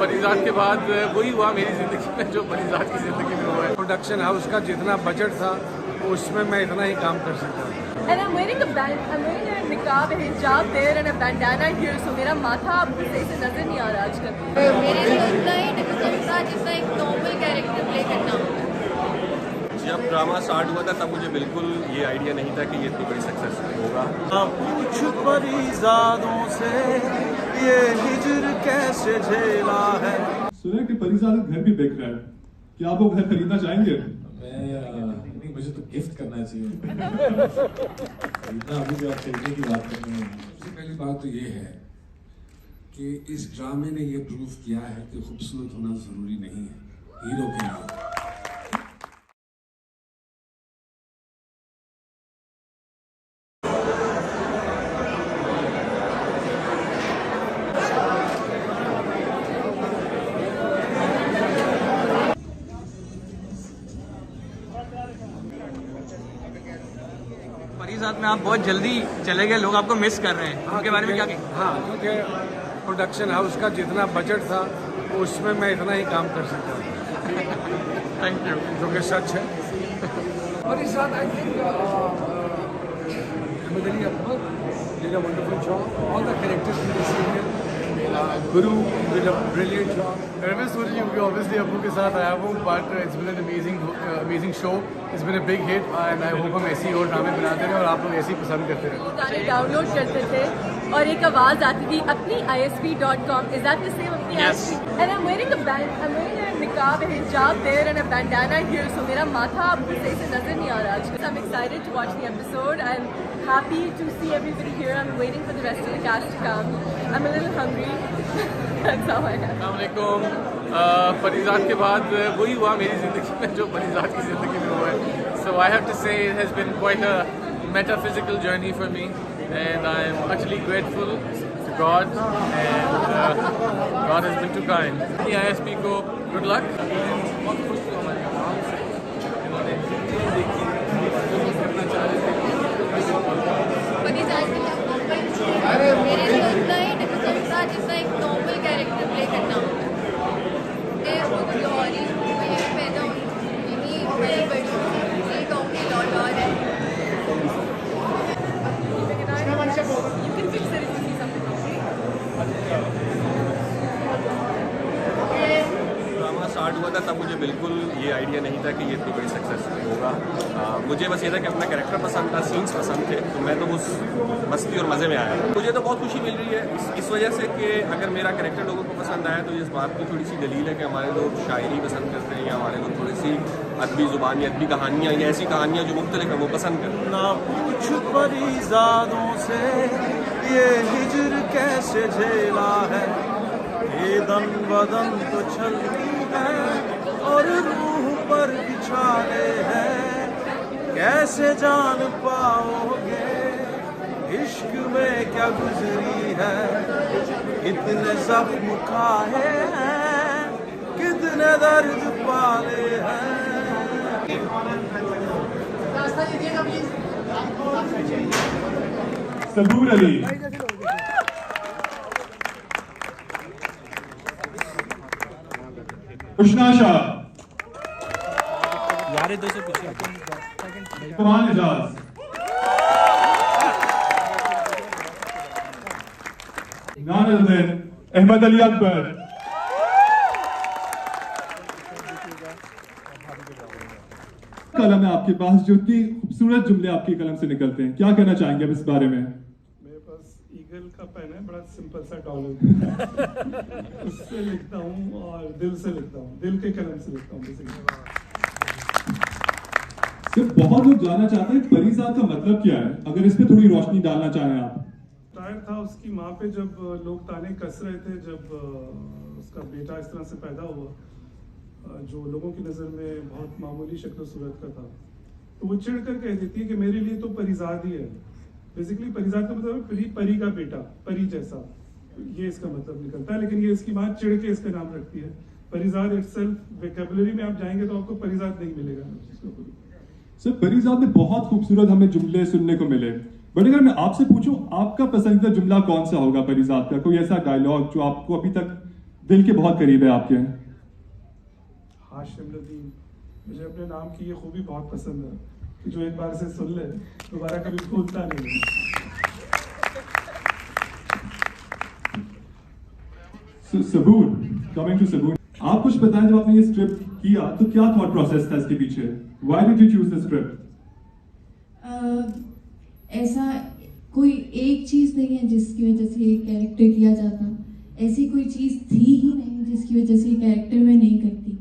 परिजात के बाद वही हुआ मेरी ज़िंदगी में जो परिजात की ज़िंदगी में हुआ है। प्रोडक्शन हाउस का जितना बजट था उसमें मैं इतना ही काम कर सकता हूँ। And I'm wearing a niqab, a hijab there and a bandana here, so मेरा माथा आपको सही से नजर नहीं आ रहा आजकल। मेरे लिए उतना ही डिफिकल्ट था जितना एक नॉर्मल कैरेक्टर प्ले करना होता है। जब ड्रामा स्टार्ट हुआ था तब मुझे बिल्कुल ये आइडिया नहीं था कि ये इतनी बड़ी सक्सेस होगा। कुछ परिजादों से ये हिजर कैसे झेला है। सुना कि परिजात घर भी बिक रहा है, क्या आप वो घर खरीदना चाहेंगे? नहीं, मुझे तो गिफ्ट करना चाहिए। खरीदना अभी भी आप खरीदने की बात कर रहे हैं। सबसे पहली बात तो ये है कि इस ड्रामे ने ये प्रूव किया है कि खूबसूरत होना जरूरी नहीं है हीरो के लिए। परिजात में आप बहुत जल्दी चले गए, लोग आपको मिस कर रहे हैं, उनके बारे में क्या कहेंगे? हाँ, क्योंकि प्रोडक्शन हाउस का जितना बजट था उसमें मैं इतना ही काम कर सकता हूँ। Thank you. जो कि सच है। Parijat I think Ahmed Ali Akbar did a wonderful job. All the characters in the serial. Guru did a brilliant job. Nervous हो रही हूँ क्योंकि obviously अब्बू के साथ आया हूँ, but it's been an amazing show. It's been a big hit and I hope हम ऐसे ही और ड्रामे बनाते रहे और आप लोग ऐसे ही पसंद करते रहे। गाने डाउनलोड करते थे और एक आवाज आती थी अपनी isp.com. Is that the same? अपनी ISP? And I'm wearing a niqab, a hijab there and a bandana here, so मेरा माथा आपको सही से नजर नहीं आ रहा आजकल। I'm excited to watch the episode. I'm happy to see everybody here. I'm waiting for the rest of the cast to come. I'm a little hungry. That's how I am. अस्सलामुअलैकुम। परिजात के बाद वही हुआ मेरी ज़िंदगी में जो परिजात की ज़िंदगी में हुआ है। So I have to say it has been quite a metaphysical journey for me and I am utterly grateful to God and God has been too kind. ISP को good luck। बहुत खुश हूँ हमारे काम से, इन्होंने देखी करना चाह रहे थे। मेरे लिए उतना ही डिफिकल्ट था जितना एक नॉर्मल कैरेक्टर प्ले करना होता है। मैं खुद लाहौरी हूँ, मैं यहीं पैदा हुई, यहीं बड़ी यही कहूँगी लॉट और है। You can fix it if you see something wrong. Drama start हुआ था तब मुझे बिल्कुल ये आइडिया नहीं था कि ये इतनी बड़ी सक्सेस होगा। मुझे बस ये था कि अपना कैरेक्टर पसंद था, सीन्स पसंद थे, तो मैं तो उस मस्ती और मज़े में आया। मुझे तो बहुत खुशी मिल रही है इस वजह से कि अगर मेरा कैरेक्टर लोगों को पसंद आया तो इस बात की थोड़ी सी दलील है कि हमारे लोग शायरी पसंद करते हैं या हमारे लोग थोड़ी सी अदबी ज़ुबान या अदबी कहानियाँ या ऐसी कहानियाँ जो मुख्तलिफ हैं वो पसंद करते हैं। ना कुछ परिजादों से ये हिजर कैसे झेला है। ये दम बदम तो चलती है और रूह पर बिछाने हैं। कैसे जान पाओगे इश्क में क्या गुजरी है। कितने जख्म खाए हैं, कितने दर्द पाले हैं। सबूर अली, उशना शाह, यार दो से पूछिए। कुमान एजाज, नाज़रीन अहमद अली अकबर। कलम है आपके पास, जो कि खूबसूरत जुमले आपकी कलम से निकलते हैं, क्या कहना चाहेंगे अब इस बारे में? मेरे पास ईगल का पेन है, बड़ा सिंपल सा डॉलर उससे लिखता हूँ और दिल से लिखता हूँ, दिल के कलम से लिखता हूँ। सिर्फ बहुत लोग जानना चाहते हैं परिजात का मतलब क्या है, अगर इस पे थोड़ी रोशनी डालना चाहें आप। टायर था उसकी माँ पे जब लोग ताने कस रहे थे, जब उसका बेटा इस तरह से पैदा हुआ जो लोगों की नज़र में बहुत मामूली शक्ल सूरत का था, तो वो चिढ़ कर कह देती है कि मेरे लिए तो परिजात ही है। बेसिकली परिजात का मतलब परी का बेटा, परी जैसा, ये इसका मतलब निकलता है। लेकिन ये इसकी माँ चिढ़ के इसका नाम रखती है। परिजात इटसेल्फ वोकैबुलरी में आप जाएंगे तो आपको परिजात नहीं मिलेगा। सर परिजात में बहुत खूबसूरत हमें जुमले सुनने को मिले, बट अगर मैं आपसे पूछूं आपका पसंदीदा जुमला कौन सा होगा परिजात का? कोई ऐसा डायलॉग जो आपको अभी तक दिल के बहुत करीब है आपके? हाशिम लतीफ़, मुझे अपने नाम की ये खूबी बहुत पसंद है कि जो एक बार से सुन ले दोबारा कभी भूलता नहीं। सबूर, कमिंग टू सबूर, आप कुछ बताएं, जब आपने ये स्क्रिप्ट किया तो क्या थॉट प्रोसेस था इसके पीछे? Why did you choose the script? ऐसा कोई एक चीज नहीं है जिसकी वजह से ये कैरेक्टर किया जाता, ऐसी कोई चीज थी ही नहीं जिसकी वजह से ये कैरेक्टर मैं नहीं करती।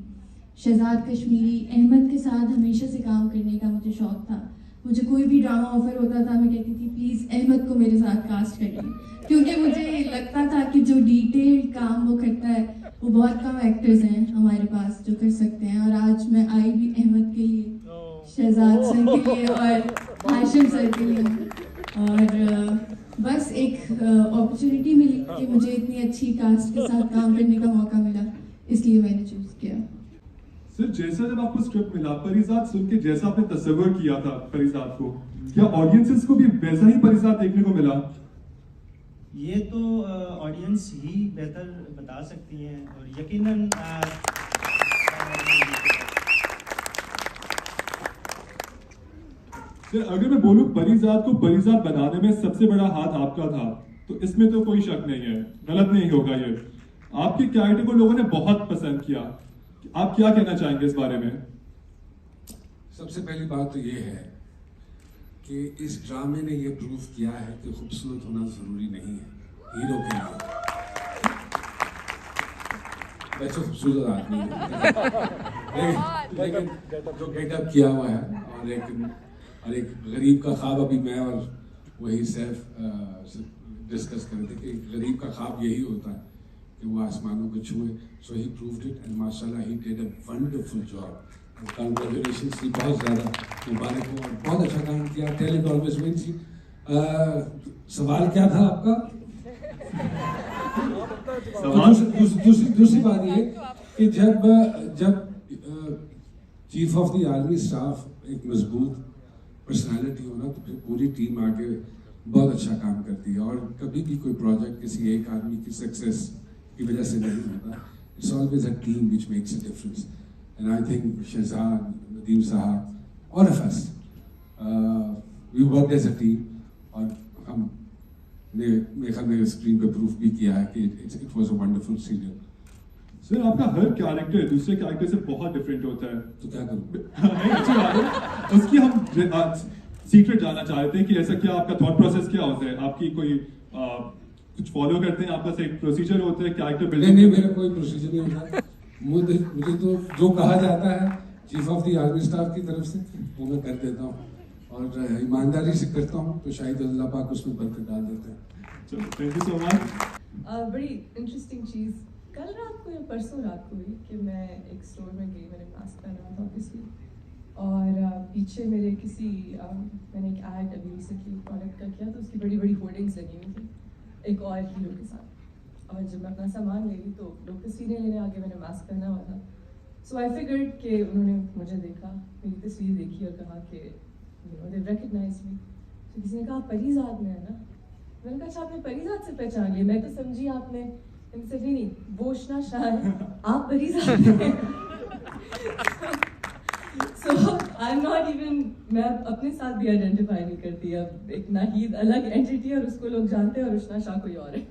शहजाद कश्मीरी, अहमद के साथ हमेशा से काम करने का मुझे शौक था। मुझे कोई भी ड्रामा ऑफर होता था, मैं कहती थी प्लीज़ अहमद को मेरे साथ कास्ट करिए, क्योंकि मुझे लगता था कि जो डिटेल काम वो करता है वो बहुत कम एक्टर्स हैं हमारे पास जो कर सकते हैं। और आज मैं आई भी अहमद के लिए, शहजाद सर के लिए और हाशिम सर के लिए, और बस एक अपॉर्चुनिटी मिली कि मुझे इतनी अच्छी कास्ट के साथ काम करने का मौका मिला, इसलिए मैंने चूज किया। सर, जैसा जब आपको स्क्रिप्ट मिला, परिजात सुन के जैसा आपने तस्वीर किया था परिजात को, क्या ऑडियंसेस को भी वैसा ही परिजात देखने को मिला? ये तो ऑडियंस ही बेहतर बता सकती हैं, और यकीनन सर, अगर मैं बोलूं परिजात को परिजात बनाने में सबसे बड़ा हाथ आपका था, तो इसमें तो कोई शक नहीं है, गलत नहीं होगा ये। आपके कैरेक्टर को लोगों ने बहुत पसंद किया, आप क्या कहना चाहेंगे इस बारे में? सबसे पहली बात तो ये है कि इस ड्रामे ने ये प्रूव किया है कि खूबसूरत होना जरूरी नहीं है हीरो के लिए। वैसे खूबसूरत आदमी लेकिन जो गेटअप किया हुआ है, और एक गरीब का ख्वाब, अभी मैं और वही सैफ डिस्कस कर रहे थे कि गरीब का ख्वाब यही होता है कि वो आसमानों को छुए। सो ही प्रूव्ड इट एंड माशाल्लाह he did a wonderful job. Congratulations की बहुत ज़्यादा मुबारक हो, और बहुत अच्छा काम किया। Tell it always wins. सवाल क्या था आपका? दूसरी बात ये कि जब chief of the army staff एक मजबूत पर्सनालिटी हो ना, तो फिर पूरी टीम आके बहुत अच्छा काम करती है। और कभी भी कोई प्रोजेक्ट किसी एक आदमी की सक्सेस की वजह से नहीं होता। It's always a team which makes a difference, and I think Shahzad, Nadeem sahab, all of us we work as a team, और हम मेरे ख्याल में स्क्रीन पे प्रूफ भी किया है कि it was a wonderful serial. Sir, आपका हर कैरेक्टर दूसरे कैरेक्टर से बहुत डिफरेंट होता है, तो क्या करूं? नहीं, अच्छी बात है। उसकी हम सीक्रेट जानना चाह रहे थे कि ऐसा क्या आपका थॉट प्रोसेस क्या होता है? आपकी कोई कुछ फॉलो करते हैं? आपका एक प्रोसीजर होता है कैरेक्टर बिल्डिंग? नहीं, मेरा कोई प्रोसीजर नहीं होता। मुझे तो जो कहा जाता है chief of the army staff की तरफ से वो मैं कर देता हूँ, और ईमानदारी से करता हूँ, तो शायद अल्लाह पाक उसमें बरकत डाल देते हैं। चलो, थैंक यू सो मच। बड़ी इंटरेस्टिंग चीज़ कल रात को या परसों रात को हुई कि मैं एक स्टोर में गई, मैंने मास्क पहना था ऑब्वियसली, और पीछे मेरे किसी मैंने एक ऐड अभी रिसेंटली प्रोडक्ट का किया, तो उसकी बड़ी बड़ी होर्डिंग्स लगी हुई थी एक और हीरो के साथ। और जब मैं अपना सामान ले ली तो लोग तस्वीरें लेने आगे, मैंने मास्क पहना हुआ था। सो आई फिगर्ड कि उन्होंने मुझे देखा, मेरी तस्वीर देखी और कहा कि दे रिकग्नाइज मी। तो किसी ने कहा परिजात में है ना? मैंने कहा अच्छा, आपने परिजात से पहचान लिया? मैं तो समझी आपने इनसे नहीं, वो उशना शाह है, आप परिजात में। So I'm not even, मैं अपने साथ भी आइडेंटिफाई नहीं करती। अब एक नाहीद अलग एंटिटी है और उसको लोग जानते हैं, और उशना शाह कोई और है।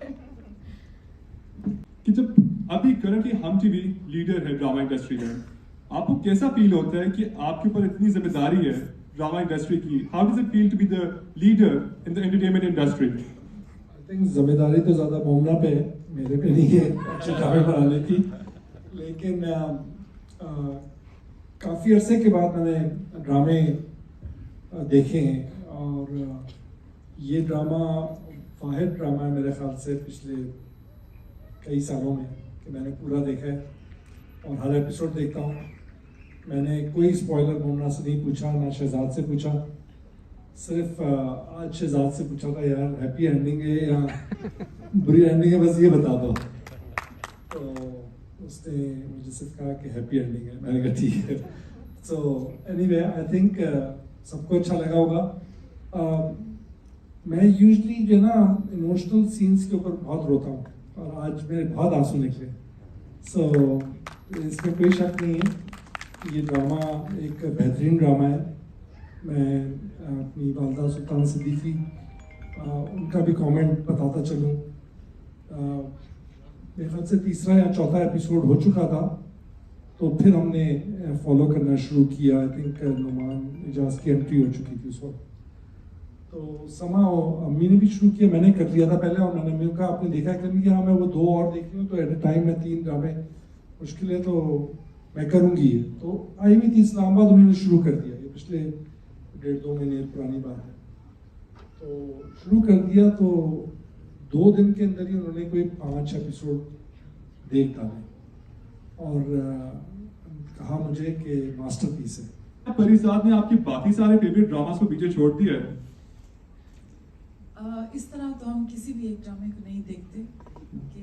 कि जब अभी करंटली हम टीवी लीडर है ड्रामा इंडस्ट्री में, आपको कैसा फील होता है कि आपके ऊपर इतनी जिम्मेदारी है ड्रामा इंडस्ट्री की? How does it feel to be the leader in the entertainment industry? I think जिम्मेदारी तो ज़्यादा मोमना पे है, मेरे पे नहीं है अच्छे ड्रामे बनाने की। लेकिन काफ़ी अरसे के बाद मैंने ड्रामे देखे हैं, और ये ड्रामा वाहिद ड्रामा है मेरे ख्याल से पिछले कई सालों में कि मैंने पूरा देखा है, और हर एपिसोड देखता हूँ। मैंने कोई स्पॉइलर मोमना से नहीं पूछा, ना शहजाद से पूछा, सिर्फ आज शहजाद से पूछा था यार हैप्पी एंडिंग है या बुरी एंडिंग है, बस ये बता दो। तो उसने मुझे सिर्फ कहा कि हैप्पी एंडिंग है। मैंने कहा ठीक है। सो एनीवे आई थिंक सबको अच्छा लगा होगा। मैं यूजुअली जो ना इमोशनल सीन्स के ऊपर बहुत रोता हूँ, और आज मेरे बहुत आंसू निकले। सो इसमें कोई शक नहीं है कि ये ड्रामा एक बेहतरीन ड्रामा है। मैं अपनी वालदा सुल्तान सिद्दीकी उनका भी कमेंट बताता चलूँ। मेरे ख्याल से तीसरा या चौथा एपिसोड हो चुका था, तो फिर हमने फॉलो करना शुरू किया। आई थिंक नुमान इजाज़ की एंट्री हो चुकी थी उस वक्त, तो समा अम्मी ने भी शुरू किया, मैंने कर लिया था पहले, और मैंने अम्मी को कहा आपने देखा कर लिया? हाँ, मैं वो 2 और देख रही हूँ, तो एट ए टाइम में 3 ड्रामे मुश्किल है, तो मैं करूँगी। तो आई हुई थी इस्लामाबाद, उन्होंने शुरू कर दिया। ये पिछले 1.5-2 महीने पुरानी बात है। तो शुरू कर दिया, तो 2 दिन के अंदर ही उन्होंने कोई 5 एपिसोड देख डाले और कहा मुझे कि मास्टरपीस है। परिसाद ने आपके बाकी सारे फेवरेट ड्रामास को पीछे छोड़ दिया है। इस तरह तो हम किसी भी एक ड्रामे को नहीं देखते कि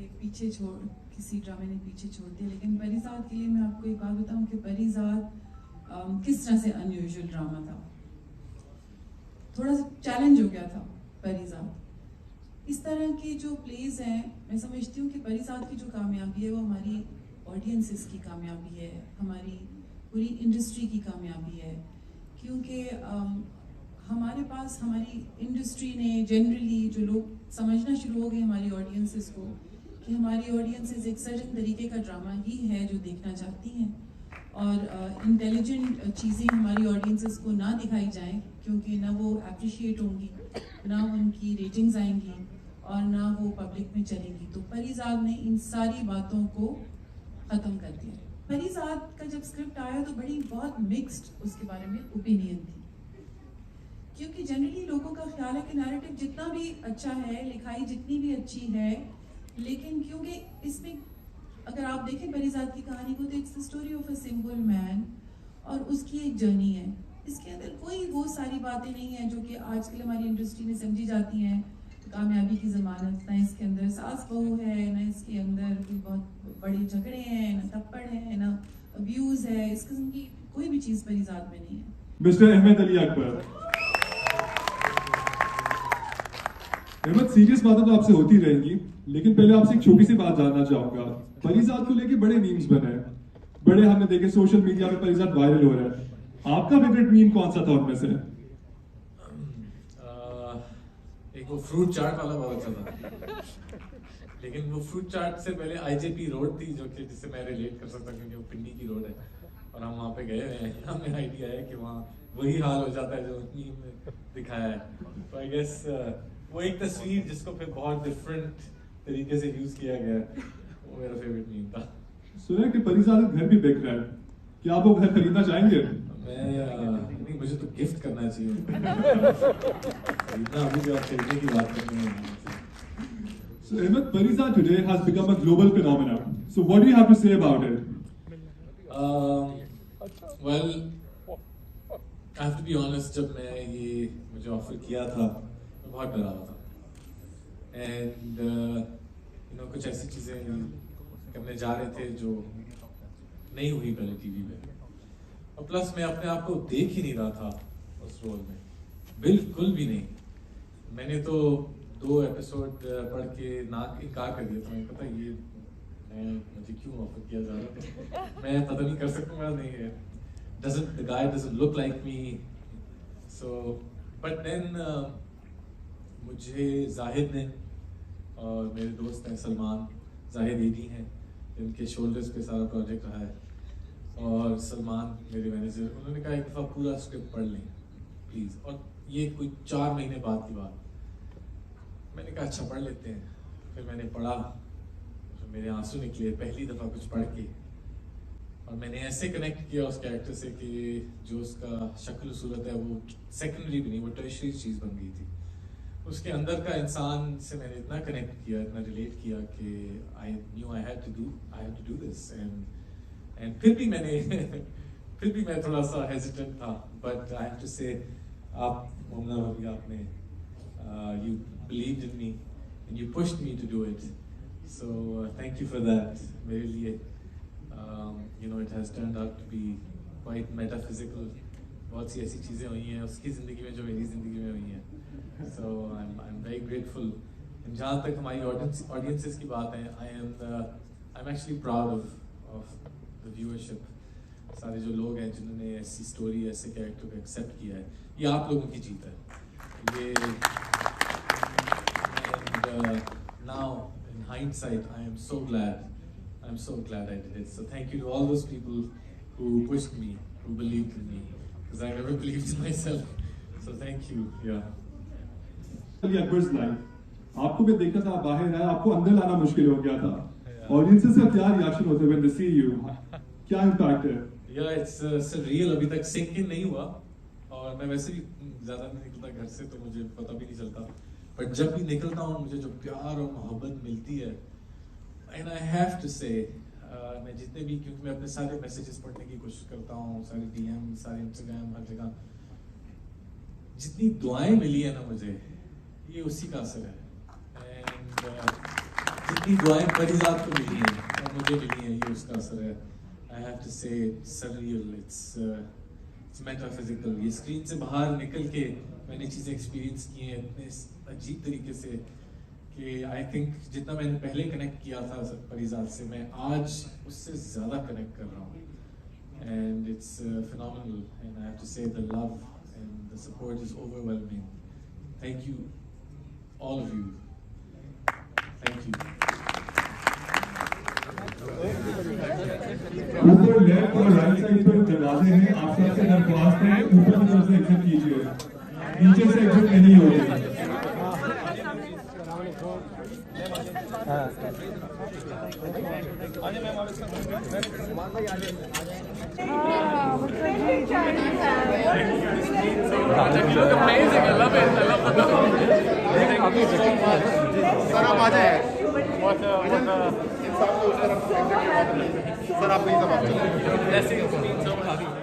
किसी ड्रामे ने पीछे छोड़ दिया। लेकिन परिसाद के लिए मैं आपको एक बात बताऊं कि परिसाद किस तरह से अनयूजुअल ड्रामा था। थोड़ा सा चैलेंज हो गया था परिसाद। इस तरह के जो प्लेज हैं, मैं समझती हूँ कि परिसाद की जो कामयाबी है वो हमारी ऑडियंसेस की कामयाबी है, हमारी पूरी इंडस्ट्री की कामयाबी है। क्योंकि हमारे पास हमारी इंडस्ट्री ने जनरली जो लोग समझना शुरू हो गए हमारी ऑडियंसेस को कि हमारी ऑडियंसेस एक सर्टेन तरीके का ड्रामा ही है जो देखना चाहती हैं, और इंटेलिजेंट चीज़ें हमारी ऑडियंसेस को ना दिखाई जाएं क्योंकि ना वो अप्रिशिएट होंगी, ना उनकी रेटिंग्स आएंगी और ना वो पब्लिक में चलेंगी। तो परिसाद ने इन सारी बातों को ख़त्म कर दिया। परिसाद का जब स्क्रिप्ट आया तो बहुत मिक्स्ड उसके बारे में ओपिनियन थी, क्योंकि जनरली लोगों का ख्याल है कि नैरेटिव जितना भी अच्छा है, लिखाई जितनी भी अच्छी है, लेकिन क्योंकि इसमें अगर आप देखें परिसाद की कहानी को तो it's the story of a simple man और उसकी एक जर्नी है। इसके अंदर कोई वो सारी बातें नहीं है जो कि आजकल हमारी इंडस्ट्री में समझी जाती हैं कामयाबी की ज़मानत। ना इसके अंदर सास बहू है, ना इसके अंदर कोई बहुत बड़े झगड़े हैं, ना थप्पड़ है, ना अब्यूज़ है। इस किस्म की कोई भी चीज़ परिसाद में नहीं है। मिस्टर अहमद अली अकबर, अहमद, सीरियस बातें तो आपसे होती रहेंगी, लेकिन पहले आपसे एक छोटी सी बात जानना चाहूंगा। परिसाद को लेके बड़े मीम्स बने हैं, बड़े हमने देखे सोशल मीडिया पे परिसाद वायरल हो रहा है। आपका फेवरेट मीम कौन सा था उनमें से? एक वो फ्रूट चाट वाला बहुत अच्छा था, लेकिन वो फ्रूट चाट से पहले आईजेपी रोड थी जो कि जिससे मैं रिलेट कर सकता हूँ क्योंकि वो पिंडी की रोड है और हम वहाँ पे गए हुए हैं। हमें आइडिया है कि वहाँ वही हाल हो जाता है जो मीम में दिखाया है। तो आई गेस वो एक तस्वीर जिसको फिर बहुत डिफरेंट तरीके से यूज किया गया, वो मेरा फेवरेट मीम था। सुना कि परिसाद का घर भी बिक रहा है, क्या आप वो घर खरीदना चाहेंगे? नहीं, मुझे तो गिफ्ट करना चाहिए। खरीदना अभी भी आप खरीदने की बात करते हैं। So Ahmed, Parisad today has become a global phenomenon. So what do you have to say about it? Well, I have to be honest, जब मैं ये मुझे ऑफर किया था मैं बहुत डरा हुआ था and you know कुछ ऐसी चीज़ें करने जा रहे थे जो नहीं हुई पहले टीवी में, और प्लस मैं अपने आप को देख ही नहीं रहा था उस रोल में, बिल्कुल भी नहीं। मैंने तो 2 एपिसोड पढ़ के नाक इनकार कर दिया था। मुझे पता ये मुझे क्यों ऑफर किया जा रहा है, मैं पता नहीं कर सकूँगा, नहीं है, the guy doesn't look like me, so but then मुझे जाहिद ने और मेरे दोस्त हैं सलमान, जाहिद एडी हैं जिनके शोल्डर्स पे सारा प्रोजेक्ट रहा है, और सलमान मेरे मैनेजर, उन्होंने कहा एक दफ़ा पूरा स्क्रिप्ट पढ़ लें प्लीज़। और ये कोई 4 महीने बाद की बात, मैंने कहा अच्छा पढ़ लेते हैं। फिर मैंने पढ़ा, फिर मेरे आंसू निकले पहली दफ़ा कुछ पढ़ के, और मैंने ऐसे कनेक्ट किया उस कैरेक्टर से कि जो उसका शक्ल सूरत है वो सेकेंडरी भी नहीं, वो टर्शरी चीज़ बन गई थी। उसके अंदर का इंसान से मैंने इतना कनेक्ट किया, इतना रिलेट किया कि I knew I had to do this. And फिर भी मैं थोड़ा सा हेजिटेंट था, बट आई हैव टू से आप मोमना भाभी, आपने you believed in me and you pushed me to do it, so thank you for that. मेरे लिए you know it has turned out to be quite metaphysical. बहुत सी ऐसी चीज़ें हुई हैं उसकी ज़िंदगी में जो मेरी ज़िंदगी में हुई हैं, so I'm very grateful. जहाँ तक हमारी ऑडियंसेस की बात है, I am the I'm actually proud of the viewership. सारे जो लोग हैं जिन्होंने ऐसी स्टोरी ऐसे कैरेक्टर को एक्सेप्ट किया है, ये आप लोगों की जीत है ये। And now in hindsight I am so glad I did it. So thank you to all those people who pushed me, who believed in me, because I never believed in myself. So thank you. Yeah. Akbar's life आपको भी देखा था, बाहर आया, आपको अंदर लाना मुश्किल हो गया था। ऑडियंसेस का क्या रिएक्शन होता है when they see you? क्या इम्पैक्ट है? Yeah, it's surreal. अभी तक सिंक इन नहीं हुआ और मैं वैसे भी ज़्यादा नहीं निकलता घर से, तो मुझे पता भी नहीं चलता। पर जब भी निकलता हूँ मुझे जो प्यार और मोहब्बत मिलती है, and I have to say, मैं जितने भी, क्योंकि मैं अपने सारे मैसेजेस पढ़ने की कोशिश करता हूँ, सारे DM, सारे Instagram, हर जगह जितनी दुआएं मिली है ना मुझे, ये उसी का असर है। And जितनी दुआएं परिजात को मिली हैं और मुझे मिली हैं, ये उसका असर है। I have to say surreal, it's metaphysical. ये स्क्रीन से बाहर निकल के मैंने चीज़ें एक्सपीरियंस की हैं इतने अजीब तरीके से कि I think जितना मैंने पहले कनेक्ट किया था परिजात से, मैं आज उससे ज़्यादा कनेक्ट कर रहा हूँ। And it's phenomenal, and I have to say the love and the support is overwhelming. Thank you, all of you. Thank you. ऊपर लेफ्ट और राइट साइड पर दरवाजे हैं, आप सबसे दरख्वास्त है ऊपर की तरफ से एग्जिट कीजिए, नीचे से एग्जिट नहीं होगी। You look amazing. I love it. I love the color. Thank you so much. Sir आप आ जाए। सर आप प्लीज अब आप Blessings mean so much.